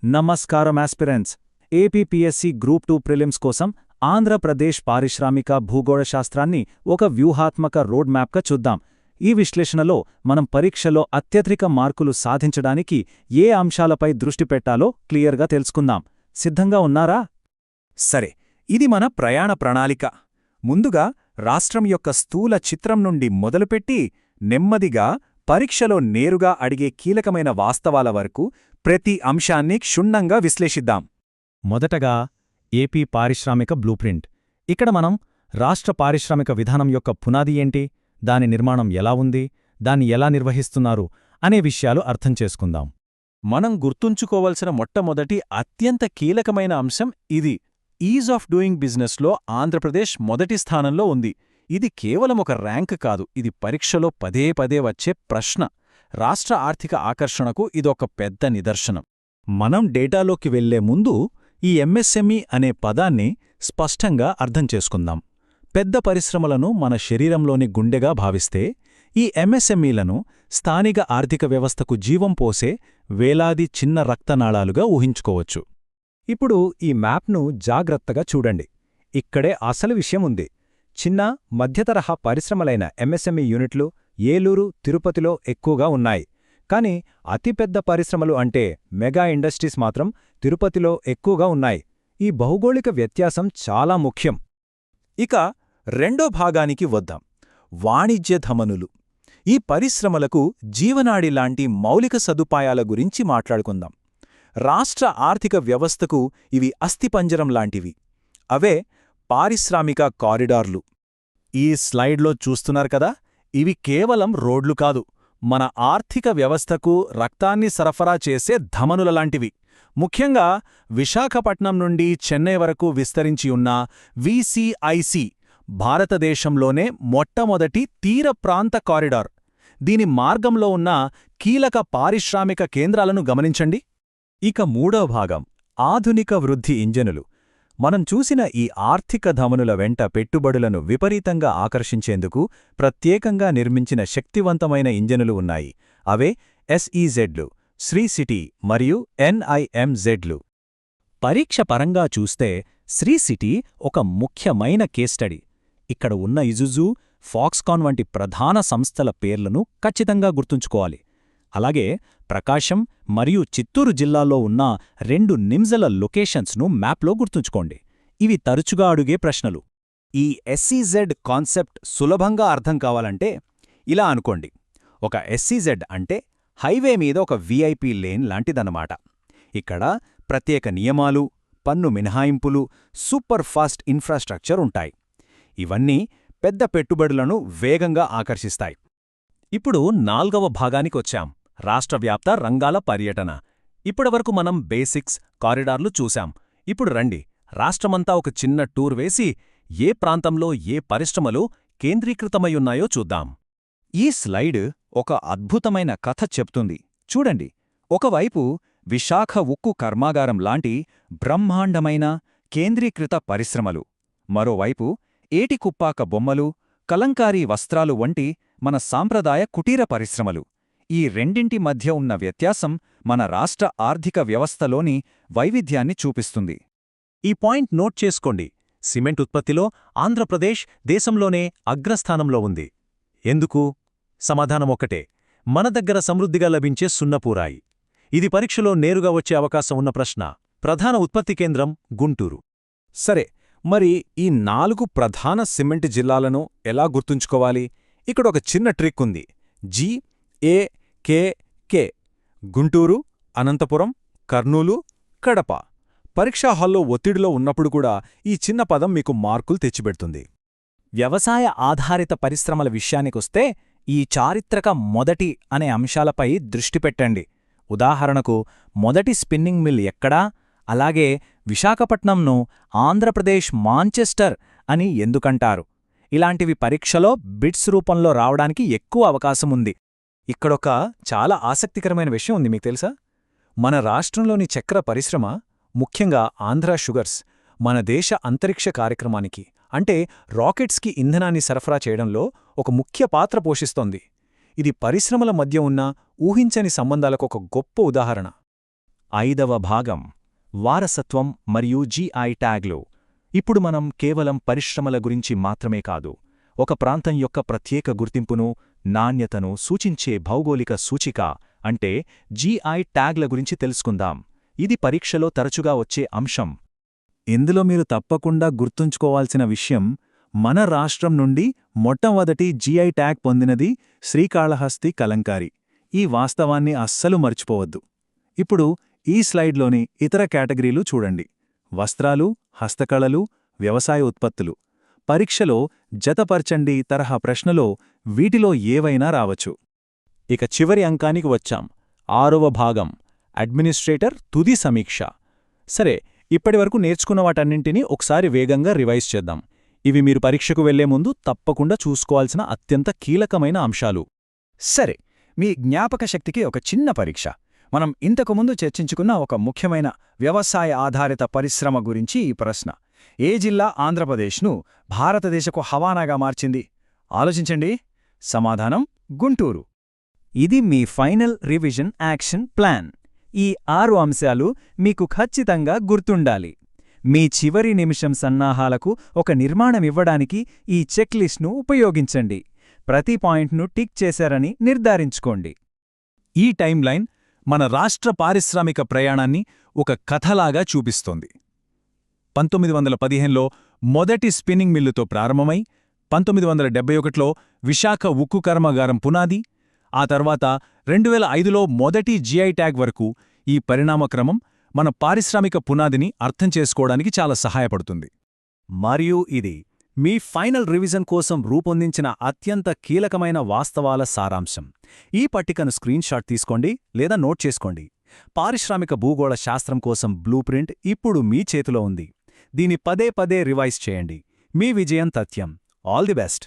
నమస్కారం aspirants. APPSC group 2 prelims కోసం ఆంధ్రప్రదేశ్ పారిశ్రామిక భూగోళశాస్త్రాన్ని ఒక వ్యూహాత్మక రోడ్ మ్యాప్గా చూద్దాం. ఈ విశ్లేషణలో మనం పరీక్షలో అత్యధిక మార్కులు సాధించడానికి ఏ అంశాలపై దృష్టి పెట్టాలో క్లియర్గా తెలుసుకుందాం. సిద్ధంగా ఉన్నారా? సరే, ఇది మన ప్రయాణ ప్రణాళిక. ముందుగా రాష్ట్రం యొక్క స్థూల చిత్రం నుండి మొదలుపెట్టి నెమ్మదిగా పరీక్షలో నేరుగా అడిగే కీలకమైన వాస్తవాల వరకు ప్రతి అంశాన్ని క్షుణ్ణంగా విశ్లేషిద్దాం. మొదటగా ఏపీ పారిశ్రామిక బ్లూప్రింట్. ఇక్కడ మనం రాష్ట్ర పారిశ్రామిక విధానం యొక్క పునాది ఏంటి, దాని నిర్మాణం ఎలా ఉంది, దాన్ని ఎలా నిర్వహిస్తున్నారు అనే విషయాలు అర్థం చేసుకుందాం. మనం గుర్తుంచుకోవలసిన మొట్టమొదటి అత్యంత కీలకమైన అంశం ఇది. ఈజ్ ఆఫ్ డూయింగ్ బిజినెస్లో ఆంధ్రప్రదేశ్ మొదటి స్థానంలో ఉంది. ఇది కేవలం ఒక ర్యాంక్ కాదు, ఇది పరీక్షలో పదే పదే వచ్చే ప్రశ్న. రాష్ట్ర ఆర్థిక ఆకర్షణకు ఇదొక పెద్ద నిదర్శనం. మనం డేటాలోకి వెళ్లే ముందు ఈ ఎంఎస్ఎంఈ అనే పదాన్ని స్పష్టంగా అర్థం చేసుకుందాం. పెద్ద పరిశ్రమలను మన శరీరంలోని గుండెగా భావిస్తే, ఈ ఎంఎస్ఎంఈలను స్థానిక ఆర్థిక వ్యవస్థకు జీవం పోసే వేలాది చిన్న రక్తనాళాలుగా ఊహించుకోవచ్చు. ఇప్పుడు ఈ మ్యాప్ను జాగ్రత్తగా చూడండి. ఇక్కడే అసలు విషయం ఉంది. చిన్న, మధ్యతరహా పరిశ్రమలైన ఎంఎస్ఎంఈ యూనిట్లు ఏలూరు, తిరుపతిలో ఎక్కువగా ఉన్నాయి. కానీ అతిపెద్ద పరిశ్రమలు అంటే మెగా ఇండస్ట్రీస్ మాత్రం తిరుపతిలో ఎక్కువగా ఉన్నాయి. ఈ భౌగోళిక వ్యత్యాసం చాలా ముఖ్యం. ఇక రెండో భాగానికి వద్దాం. వాణిజ్య ధమనులు. ఈ పరిశ్రమలకు జీవనాడి లాంటి మౌలిక సదుపాయాల గురించి మాట్లాడుకుందాం. రాష్ట్ర ఆర్థిక వ్యవస్థకు ఇవి అస్థిపంజరం లాంటివి. అవే పారిశ్రామిక కారిడార్లు. ఈ స్లైడ్లో చూస్తున్నారు కదా, ఇవి కేవలం రోడ్లు కాదు, మన ఆర్థిక వ్యవస్థకు రక్తాన్ని సరఫరా చేసే ధమనుల లాంటివి. ముఖ్యంగా విశాఖపట్నం నుండి చెన్నై వరకు విస్తరించి ఉన్న వీసీఐసి భారతదేశంలోనే మొట్టమొదటి తీర ప్రాంత కారిడార్. దీని మార్గంలో ఉన్న కీలక పారిశ్రామిక కేంద్రాలను గమనించండి. ఇక మూడో భాగం ఆధునిక వృద్ధి ఇంజనులు. మనం చూసిన ఈ ఆర్థిక ధమనుల వెంట పెట్టుబడులను విపరీతంగా ఆకర్షించేందుకు ప్రత్యేకంగా నిర్మించిన శక్తివంతమైన ఇంజనులు ఉన్నాయి. అవే ఎస్ఈజెడ్లు, శ్రీ సిటీ మరియు ఎన్ఐఎంజెడ్లు. పరీక్ష పరంగా చూస్తే శ్రీ సిటీ ఒక ముఖ్యమైన కేస్ స్టడీ. ఇక్కడ ఉన్న ఇజుజు, ఫాక్స్కాన్ వంటి ప్రధాన సంస్థల పేర్లను ఖచ్చితంగా గుర్తుంచుకోవాలి. అలాగే ప్రకాశం మరియు చిత్తూరు జిల్లాల్లో ఉన్న 2 నిమ్జల లొకేషన్స్ను మ్యాప్లో గుర్తుంచుకోండి. ఇవి తరచుగా అడుగే ప్రశ్నలు. ఈ ఎస్ఈజెడ్ కాన్సెప్ట్ సులభంగా అర్థం కావాలంటే ఇలా అనుకోండి. ఒక ఎస్ఈజెడ్ అంటే హైవే మీద ఒక వీఐపీ లేన్ లాంటిదన్నమాట. ఇక్కడ ప్రత్యేక నియమాలు, పన్ను మినహాయింపులు, సూపర్ ఫాస్ట్ ఇన్ఫ్రాస్ట్రక్చర్ ఉంటాయి. ఇవన్నీ పెద్ద పెట్టుబడులను వేగంగా ఆకర్షిస్తాయి. ఇప్పుడు 4వ భాగానికొచ్చాం, రాష్ట్రవ్యాప్త రంగాల పర్యటన. ఇప్పటివరకు మనం బేసిక్స్, కారిడార్లు చూశాం. ఇప్పుడు రండి, రాష్ట్రమంతా ఒక చిన్న టూర్ వేసి ఏ ప్రాంతంలో ఏ పరిశ్రమలు కేంద్రీకృతమయ్యున్నాయో చూద్దాం. ఈ స్లైడ్ ఒక అద్భుతమైన కథ చెప్తుంది. చూడండి, ఒకవైపు విశాఖ ఉక్కు కర్మాగారం లాంటి బ్రహ్మాండమైన కేంద్రీకృత పరిశ్రమలు, మరోవైపు ఏటికుప్పాక బొమ్మలు, కలంకారీ వస్త్రాలు వంటి మన సాంప్రదాయ కుటీర పరిశ్రమలు. ఈ రెండింటి మధ్య ఉన్న వ్యత్యాసం మన రాష్ట్ర ఆర్థిక వ్యవస్థలోని వైవిధ్యాన్ని చూపిస్తుంది. ఈ పాయింట్ నోట్ చేసుకోండి. సిమెంట్ ఉత్పత్తిలో ఆంధ్రప్రదేశ్ దేశంలోనే అగ్రస్థానంలో ఉంది. ఎందుకు? సమాధానం ఒక్కటే, మన దగ్గర సమృద్ధిగా లభించే సున్నపూరాయి. ఇది పరీక్షలో నేరుగా వచ్చే అవకాశం ఉన్న ప్రశ్న. ప్రధాన ఉత్పత్తి కేంద్రం గుంటూరు. సరే, మరి ఈ 4 ప్రధాన సిమెంట్ జిల్లాలను ఎలా గుర్తుంచుకోవాలి? ఇక్కడొక చిన్న ట్రిక్ ఉంది. GAKK: గుంటూరు, అనంతపురం, కర్నూలు, కడప. పరీక్షా హాల్లో ఒత్తిడిలో ఉన్నప్పుడు కూడా ఈ చిన్న పదం మీకు మార్కులు తెచ్చిపెడుతుంది. వ్యవసాయ ఆధారిత పరిశ్రమల విషయానికొస్తే ఈ చారిత్రక మొదటి అనే అంశాలపై దృష్టి పెట్టండి. ఉదాహరణకు మొదటి స్పిన్నింగ్ మిల్ ఎక్కడా, అలాగే విశాఖపట్నంను ఆంధ్రప్రదేశ్ మాంచెస్టర్ అని ఎందుకంటారు? ఇలాంటివి పరీక్షలో బిట్స్ రూపంలో రావడానికి ఎక్కువ అవకాశముంది. ఇక్కడొక చాలా ఆసక్తికరమైన విషయం ఉంది, మీకు తెలుసా? మన రాష్ట్రంలోని చక్కెర పరిశ్రమ, ముఖ్యంగా ఆంధ్ర షుగర్స్, మన దేశ అంతరిక్ష కార్యక్రమానికి అంటే రాకెట్స్కి ఇంధనాన్ని సరఫరా చేయడంలో ఒక ముఖ్య పాత్ర పోషిస్తోంది. ఇది పరిశ్రమల మధ్య ఉన్న ఊహించని సంబంధాలకు ఒక గొప్ప ఉదాహరణ. 5వ భాగం వారసత్వం మరియు జీఐ ట్యాగ్లు. ఇప్పుడు మనం కేవలం పరిశ్రమల గురించి మాత్రమే కాదు, ఒక ప్రాంతం యొక్క ప్రత్యేక గుర్తింపును, నాణ్యతను సూచించే భౌగోళిక సూచిక అంటే జీఐ ట్యాగ్ల గురించి తెలుసుకుందాం. ఇది పరీక్షలో తరచుగా వచ్చే అంశం. ఇందులో మీరు తప్పకుండా గుర్తుంచుకోవాల్సిన విషయం, మన రాష్ట్రం నుండి మొట్టమొదటి జీఐ ట్యాగ్ పొందినది శ్రీకాళహస్తి కలంకారీ. ఈ వాస్తవాన్ని అస్సలు మర్చిపోవద్దు. ఇప్పుడు ఈ స్లైడ్లోని ఇతర కేటగిరీలు చూడండి. వస్త్రాలు, హస్తకళలు, వ్యవసాయ ఉత్పత్తులు. పరీక్షలో జతపర్చండి తరహా ప్రశ్నలో వీటిలో ఏవైనా రావచ్చు. ఇక చివరి అంకానికి వచ్చాం. 6వ భాగం అడ్మినిస్ట్రేటర్ తుది సమీక్ష. సరే, ఇప్పటివరకు నేర్చుకున్న వాటన్నింటినీ ఒకసారి వేగంగా రివైజ్ చేద్దాం. ఇవి మీరు పరీక్షకు వెళ్లే ముందు తప్పకుండా చూసుకోవాల్సిన అత్యంత కీలకమైన అంశాలు. సరే, మీ జ్ఞాపక శక్తికి ఒక చిన్న పరీక్ష. మనం ఇంతకుముందు చర్చించుకున్న ఒక ముఖ్యమైన వ్యవసాయ ఆధారిత పరిశ్రమ గురించి ఈ ప్రశ్న. ఏ జిల్లా ఆంధ్రప్రదేశ్ను భారతదేశపు హవానాగా మార్చింది? ఆలోచించండి. సమాధానం గుంటూరు. ఇది మీ ఫైనల్ రివిజన్ యాక్షన్ ప్లాన్. ఈ 6 అంశాలు మీకు ఖచ్చితంగా గుర్తుండాలి. మీ చివరి నిమిషం సన్నాహాలకు ఒక నిర్మాణమివ్వడానికి ఈ చెక్లిస్ట్ను ఉపయోగించండి. ప్రతి పాయింట్ను టిక్ చేశారని నిర్ధారించుకోండి. ఈ టైమ్లైన్ మన రాష్ట్ర పారిశ్రామిక ప్రయాణాన్ని ఒక కథలాగా చూపిస్తోంది. 1915లో మొదటి స్పిన్నింగ్ మిల్లుతో ప్రారంభమై 1971లో విశాఖ ఉక్కు కర్మాగారం పునాది, ఆ తర్వాత 2005లో మొదటి జీఐ ట్యాగ్ వరకు ఈ పరిణామక్రమం మన పారిశ్రామిక పునాదిని అర్థం చేసుకోవడానికి చాలా సహాయపడుతుంది. మరియు ఇది మీ ఫైనల్ రివిజన్ కోసం రూపొందించిన అత్యంత కీలకమైన వాస్తవాల సారాంశం. ఈ పట్టికను స్క్రీన్షాట్ తీసుకోండి లేదా నోట్ చేసుకోండి. పారిశ్రామిక భూగోళ శాస్త్రం కోసం బ్లూ ప్రింట్ ఇప్పుడు మీ చేతిలో ఉంది. దీన్ని పదే పదే రివైజ్ చేయండి. మీ విజయం తథ్యం. All the best.